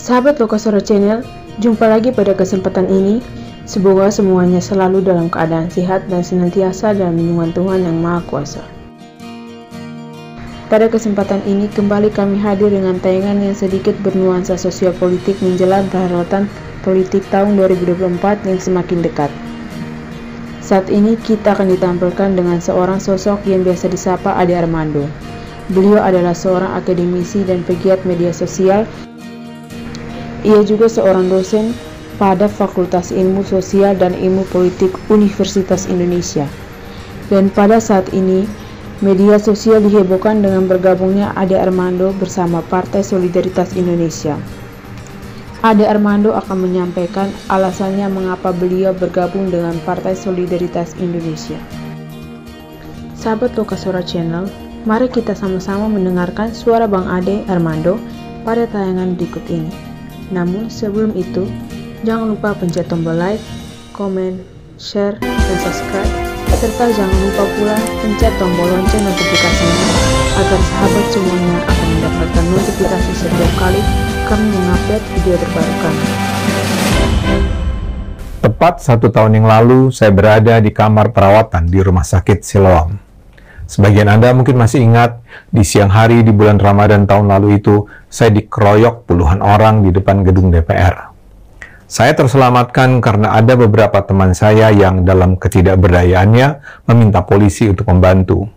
Sahabat Lokasora Channel, jumpa lagi pada kesempatan ini. Semoga semuanya selalu dalam keadaan sehat dan senantiasa dalam lindungan Tuhan Yang Maha Kuasa. Pada kesempatan ini kembali kami hadir dengan tayangan yang sedikit bernuansa sosial politik menjelang perhelatan politik tahun 2024 yang semakin dekat. Saat ini kita akan ditampilkan dengan seorang sosok yang biasa disapa Ade Armando. Beliau adalah seorang akademisi dan pegiat media sosial. Ia juga seorang dosen pada Fakultas Ilmu Sosial dan Ilmu Politik Universitas Indonesia. Dan pada saat ini, media sosial dihebohkan dengan bergabungnya Ade Armando bersama Partai Solidaritas Indonesia. Ade Armando akan menyampaikan alasannya mengapa beliau bergabung dengan Partai Solidaritas Indonesia. Sahabat Lokasora Channel, mari kita sama-sama mendengarkan suara Bang Ade Armando pada tayangan berikut ini. Namun sebelum itu, jangan lupa pencet tombol like, komen, share, dan subscribe, serta jangan lupa pula pencet tombol lonceng notifikasinya agar sahabat semuanya akan mendapatkan notifikasi setiap kali kami mengupload video terbaru kami. Tepat 1 tahun yang lalu, saya berada di kamar perawatan di Rumah Sakit Siloam. Sebagian Anda mungkin masih ingat, di siang hari di bulan Ramadan tahun lalu itu, saya dikeroyok puluhan orang di depan gedung DPR. Saya terselamatkan karena ada beberapa teman saya yang dalam ketidakberdayaannya meminta polisi untuk membantu.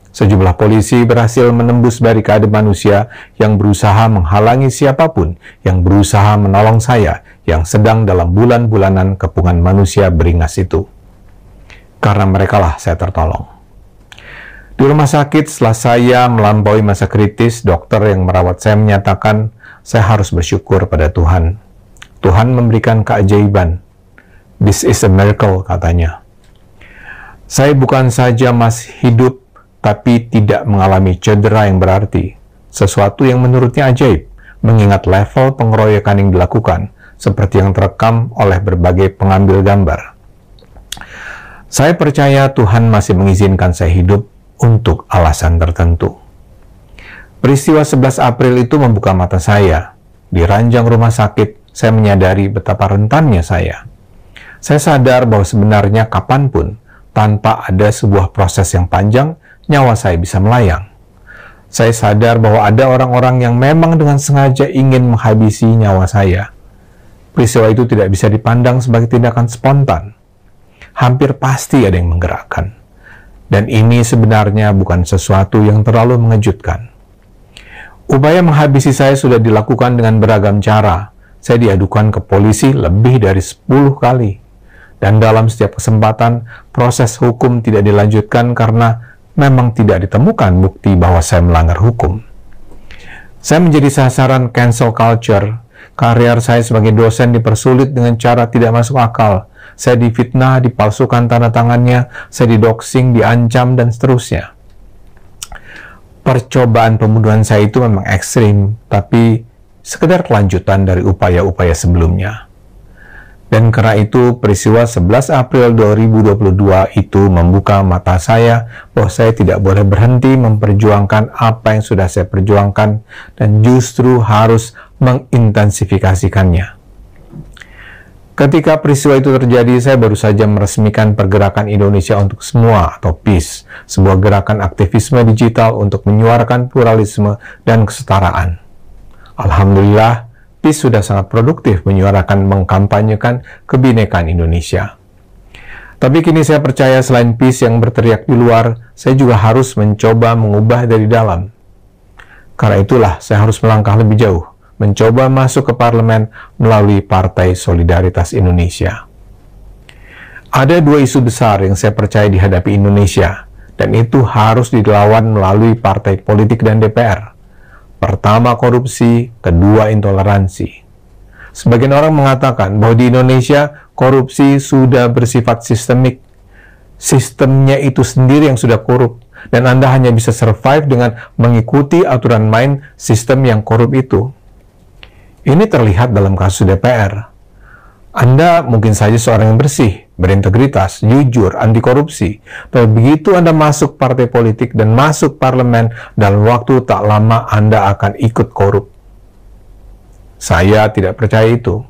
Sejumlah polisi berhasil menembus barikade manusia yang berusaha menghalangi siapapun yang berusaha menolong saya yang sedang dalam bulan-bulanan kepungan manusia beringas itu. Karena merekalah saya tertolong. Di rumah sakit, setelah saya melampaui masa kritis, dokter yang merawat saya menyatakan saya harus bersyukur pada Tuhan. Tuhan memberikan keajaiban. This is a miracle, katanya. Saya bukan saja masih hidup, tapi tidak mengalami cedera yang berarti. Sesuatu yang menurutnya ajaib, mengingat level pengeroyokan yang dilakukan, seperti yang terekam oleh berbagai pengambil gambar. Saya percaya Tuhan masih mengizinkan saya hidup untuk alasan tertentu. Peristiwa 11 April itu membuka mata saya. Di ranjang rumah sakit, saya menyadari betapa rentannya saya. Saya sadar bahwa sebenarnya kapanpun, tanpa ada sebuah proses yang panjang, nyawa saya bisa melayang. Saya sadar bahwa ada orang-orang yang memang dengan sengaja ingin menghabisi nyawa saya. Peristiwa itu tidak bisa dipandang sebagai tindakan spontan. Hampir pasti ada yang menggerakkan. Dan ini sebenarnya bukan sesuatu yang terlalu mengejutkan. Upaya menghabisi saya sudah dilakukan dengan beragam cara. Saya diadukan ke polisi lebih dari 10 kali. Dan dalam setiap kesempatan, proses hukum tidak dilanjutkan karena memang tidak ditemukan bukti bahwa saya melanggar hukum. Saya menjadi sasaran cancel culture. Karier saya sebagai dosen dipersulit dengan cara tidak masuk akal. Saya difitnah, dipalsukan tanda tangannya, saya didoxing, diancam, dan seterusnya. Percobaan pembunuhan saya itu memang ekstrim, tapi sekedar kelanjutan dari upaya-upaya sebelumnya. Dan karena itu, peristiwa 11 April 2022 itu membuka mata saya bahwa saya tidak boleh berhenti memperjuangkan apa yang sudah saya perjuangkan dan justru harus mengintensifikasikannya. Ketika peristiwa itu terjadi, saya baru saja meresmikan Pergerakan Indonesia untuk Semua atau PIS, sebuah gerakan aktivisme digital untuk menyuarakan pluralisme dan kesetaraan. Alhamdulillah, PIS sudah sangat produktif menyuarakan mengkampanyekan kebinekaan Indonesia. Tapi kini saya percaya selain PIS yang berteriak di luar, saya juga harus mencoba mengubah dari dalam. Karena itulah saya harus melangkah lebih jauh, mencoba masuk ke parlemen melalui Partai Solidaritas Indonesia. Ada 2 isu besar yang saya percaya dihadapi Indonesia, dan itu harus dilawan melalui partai politik dan DPR. Pertama, korupsi, kedua, intoleransi. Sebagian orang mengatakan bahwa di Indonesia, korupsi sudah bersifat sistemik. Sistemnya itu sendiri yang sudah korup, dan Anda hanya bisa survive dengan mengikuti aturan main sistem yang korup itu. Ini terlihat dalam kasus DPR. Anda mungkin saja seorang yang bersih, berintegritas, jujur, anti korupsi. Tapi begitu Anda masuk partai politik dan masuk parlemen, dalam waktu tak lama Anda akan ikut korup. Saya tidak percaya itu.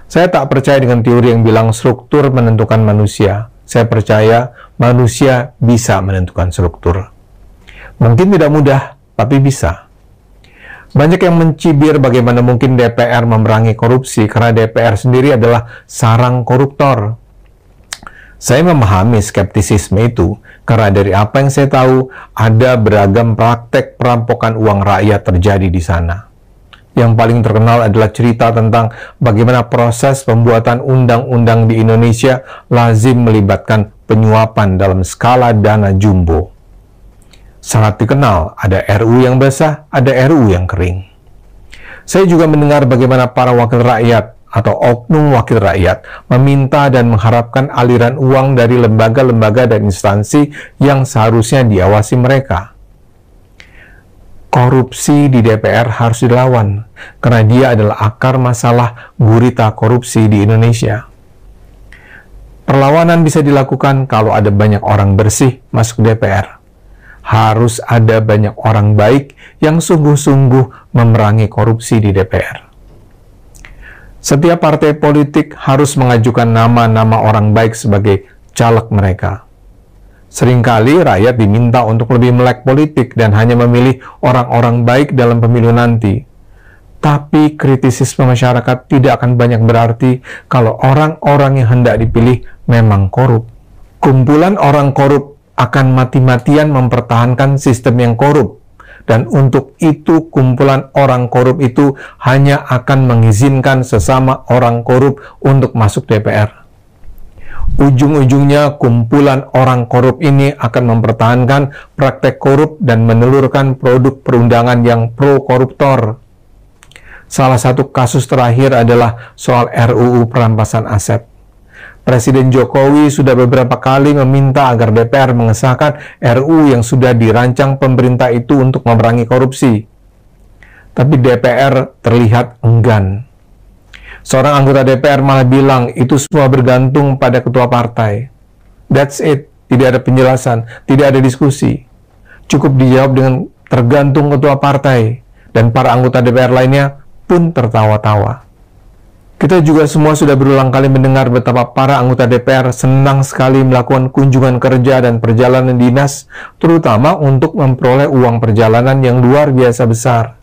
Saya tak percaya dengan teori yang bilang struktur menentukan manusia. Saya percaya manusia bisa menentukan struktur. Mungkin tidak mudah, tapi bisa. Banyak yang mencibir bagaimana mungkin DPR memerangi korupsi karena DPR sendiri adalah sarang koruptor. Saya memahami skeptisisme itu karena dari apa yang saya tahu, ada beragam praktek perampokan uang rakyat terjadi di sana. Yang paling terkenal adalah cerita tentang bagaimana proses pembuatan undang-undang di Indonesia lazim melibatkan penyuapan dalam skala dana jumbo. Sangat dikenal, ada RU yang basah, ada RU yang kering. Saya juga mendengar bagaimana para wakil rakyat atau oknum wakil rakyat meminta dan mengharapkan aliran uang dari lembaga-lembaga dan instansi yang seharusnya diawasi mereka. Korupsi di DPR harus dilawan, karena dia adalah akar masalah gurita korupsi di Indonesia. Perlawanan bisa dilakukan kalau ada banyak orang bersih masuk DPR. Harus ada banyak orang baik yang sungguh-sungguh memerangi korupsi di DPR. Setiap partai politik harus mengajukan nama-nama orang baik sebagai caleg mereka. Seringkali rakyat diminta untuk lebih melek politik dan hanya memilih orang-orang baik dalam pemilu nanti. Tapi kritisisme masyarakat tidak akan banyak berarti kalau orang-orang yang hendak dipilih memang korup. Kumpulan orang korup akan mati-matian mempertahankan sistem yang korup. Dan untuk itu kumpulan orang korup itu hanya akan mengizinkan sesama orang korup untuk masuk DPR. Ujung-ujungnya kumpulan orang korup ini akan mempertahankan praktek korup dan menelurkan produk perundangan yang pro-koruptor. Salah satu kasus terakhir adalah soal RUU perampasan aset. Presiden Jokowi sudah beberapa kali meminta agar DPR mengesahkan RUU yang sudah dirancang pemerintah itu untuk memerangi korupsi. Tapi DPR terlihat enggan. Seorang anggota DPR malah bilang itu semua bergantung pada ketua partai. That's it. Tidak ada penjelasan, tidak ada diskusi. Cukup dijawab dengan tergantung ketua partai. Dan para anggota DPR lainnya pun tertawa-tawa. Kita juga semua sudah berulang kali mendengar betapa para anggota DPR senang sekali melakukan kunjungan kerja dan perjalanan dinas, terutama untuk memperoleh uang perjalanan yang luar biasa besar.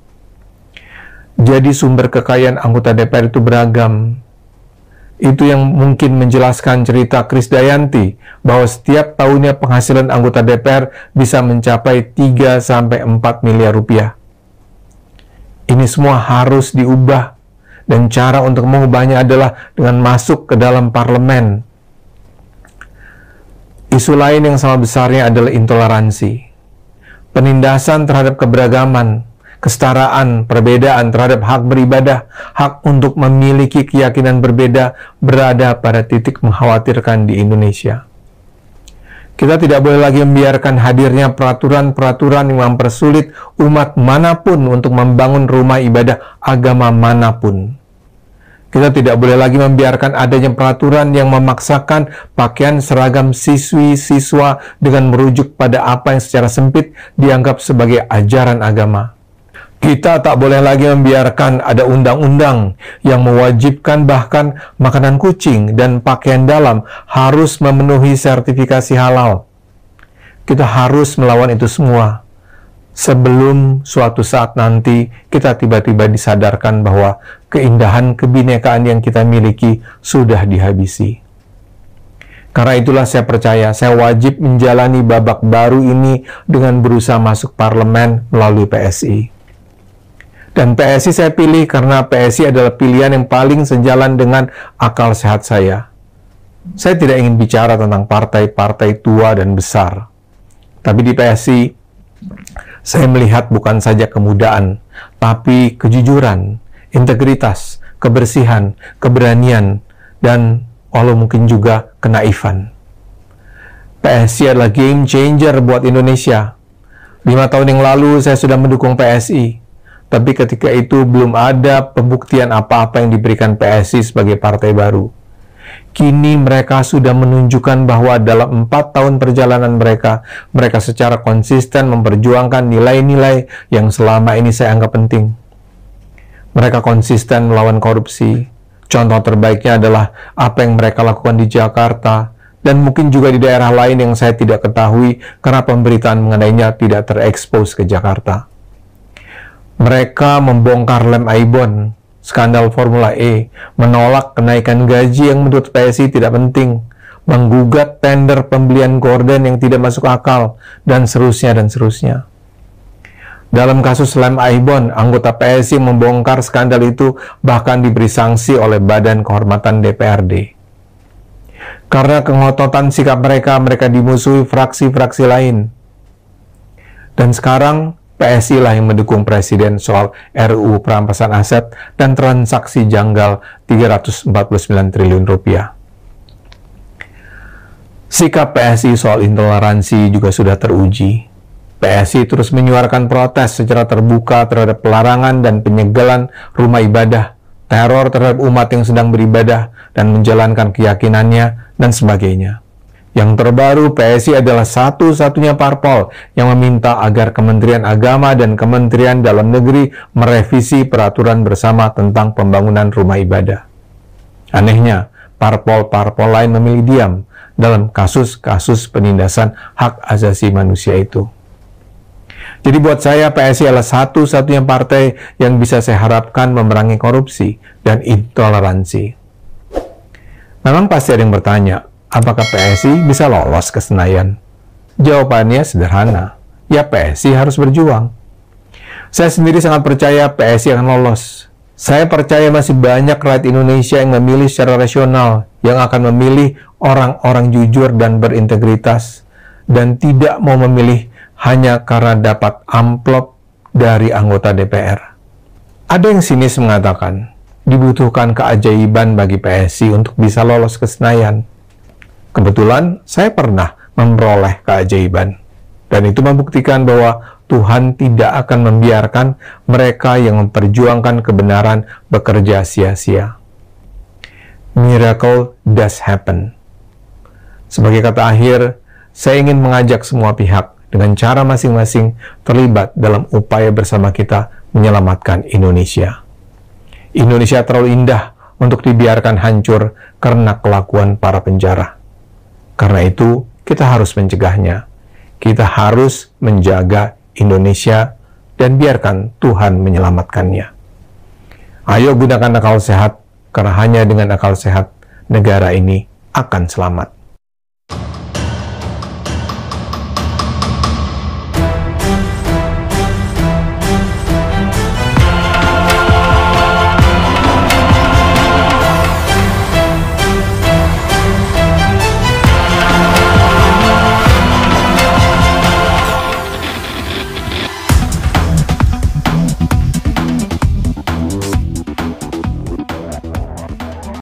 Jadi sumber kekayaan anggota DPR itu beragam. Itu yang mungkin menjelaskan cerita Krisdayanti bahwa setiap tahunnya penghasilan anggota DPR bisa mencapai 3-4 miliar rupiah. Ini semua harus diubah, dan cara untuk mengubahnya adalah dengan masuk ke dalam parlemen. Isu lain yang sama besarnya adalah intoleransi, penindasan terhadap keberagaman, kesetaraan, perbedaan terhadap hak beribadah, hak untuk memiliki keyakinan berbeda berada pada titik mengkhawatirkan di Indonesia. Kita tidak boleh lagi membiarkan hadirnya peraturan-peraturan yang mempersulit umat manapun untuk membangun rumah ibadah agama manapun. Kita tidak boleh lagi membiarkan adanya peraturan yang memaksakan pakaian seragam siswi-siswa dengan merujuk pada apa yang secara sempit dianggap sebagai ajaran agama. Kita tak boleh lagi membiarkan ada undang-undang yang mewajibkan bahkan makanan kucing dan pakaian dalam harus memenuhi sertifikasi halal. Kita harus melawan itu semua sebelum suatu saat nanti kita tiba-tiba disadarkan bahwa keindahan kebinekaan yang kita miliki sudah dihabisi. Karena itulah saya percaya saya wajib menjalani babak baru ini dengan berusaha masuk parlemen melalui PSI. Dan PSI saya pilih karena PSI adalah pilihan yang paling sejalan dengan akal sehat saya. Saya tidak ingin bicara tentang partai-partai tua dan besar. Tapi di PSI, saya melihat bukan saja kemudaan, tapi kejujuran, integritas, kebersihan, keberanian, dan walau mungkin juga kenaifan. PSI adalah game changer buat Indonesia. 5 tahun yang lalu saya sudah mendukung PSI. Tapi ketika itu belum ada pembuktian apa-apa yang diberikan PSI sebagai partai baru. Kini mereka sudah menunjukkan bahwa dalam 4 tahun perjalanan mereka secara konsisten memperjuangkan nilai-nilai yang selama ini saya anggap penting. Mereka konsisten melawan korupsi. Contoh terbaiknya adalah apa yang mereka lakukan di Jakarta, dan mungkin juga di daerah lain yang saya tidak ketahui karena pemberitaan mengenainya tidak terekspos ke Jakarta. Mereka membongkar lem Aibon, skandal Formula E, menolak kenaikan gaji yang menurut PSI tidak penting, menggugat tender pembelian gorden yang tidak masuk akal, dan seterusnya dan seterusnya. Dalam kasus lem Aibon, anggota PSI membongkar skandal itu bahkan diberi sanksi oleh Badan Kehormatan DPRD. Karena kengototan sikap mereka, mereka dimusuhi fraksi-fraksi lain. Dan sekarang, PSI lah yang mendukung Presiden soal RUU perampasan aset dan transaksi janggal 349 triliun rupiah. Sikap PSI soal intoleransi juga sudah teruji. PSI terus menyuarakan protes secara terbuka terhadap pelarangan dan penyegelan rumah ibadah, teror terhadap umat yang sedang beribadah dan menjalankan keyakinannya, dan sebagainya. Yang terbaru, PSI adalah satu-satunya parpol yang meminta agar Kementerian Agama dan Kementerian Dalam Negeri merevisi peraturan bersama tentang pembangunan rumah ibadah. Anehnya, parpol-parpol lain memilih diam dalam kasus-kasus penindasan hak asasi manusia itu. Jadi buat saya, PSI adalah satu-satunya partai yang bisa saya harapkan memerangi korupsi dan intoleransi. Memang pasti ada yang bertanya, apakah PSI bisa lolos ke Senayan? Jawabannya sederhana, ya PSI harus berjuang. Saya sendiri sangat percaya PSI akan lolos. Saya percaya masih banyak rakyat Indonesia yang memilih secara rasional, yang akan memilih orang-orang jujur dan berintegritas, dan tidak mau memilih hanya karena dapat amplop dari anggota DPR. Ada yang sinis mengatakan, dibutuhkan keajaiban bagi PSI untuk bisa lolos ke Senayan. Kebetulan, saya pernah memperoleh keajaiban. Dan itu membuktikan bahwa Tuhan tidak akan membiarkan mereka yang memperjuangkan kebenaran bekerja sia-sia. Miracle does happen. Sebagai kata akhir, saya ingin mengajak semua pihak dengan cara masing-masing terlibat dalam upaya bersama kita menyelamatkan Indonesia. Indonesia terlalu indah untuk dibiarkan hancur karena kelakuan para penjara. Karena itu, kita harus mencegahnya. Kita harus menjaga Indonesia dan biarkan Tuhan menyelamatkannya. Ayo gunakan akal sehat, karena hanya dengan akal sehat, negara ini akan selamat.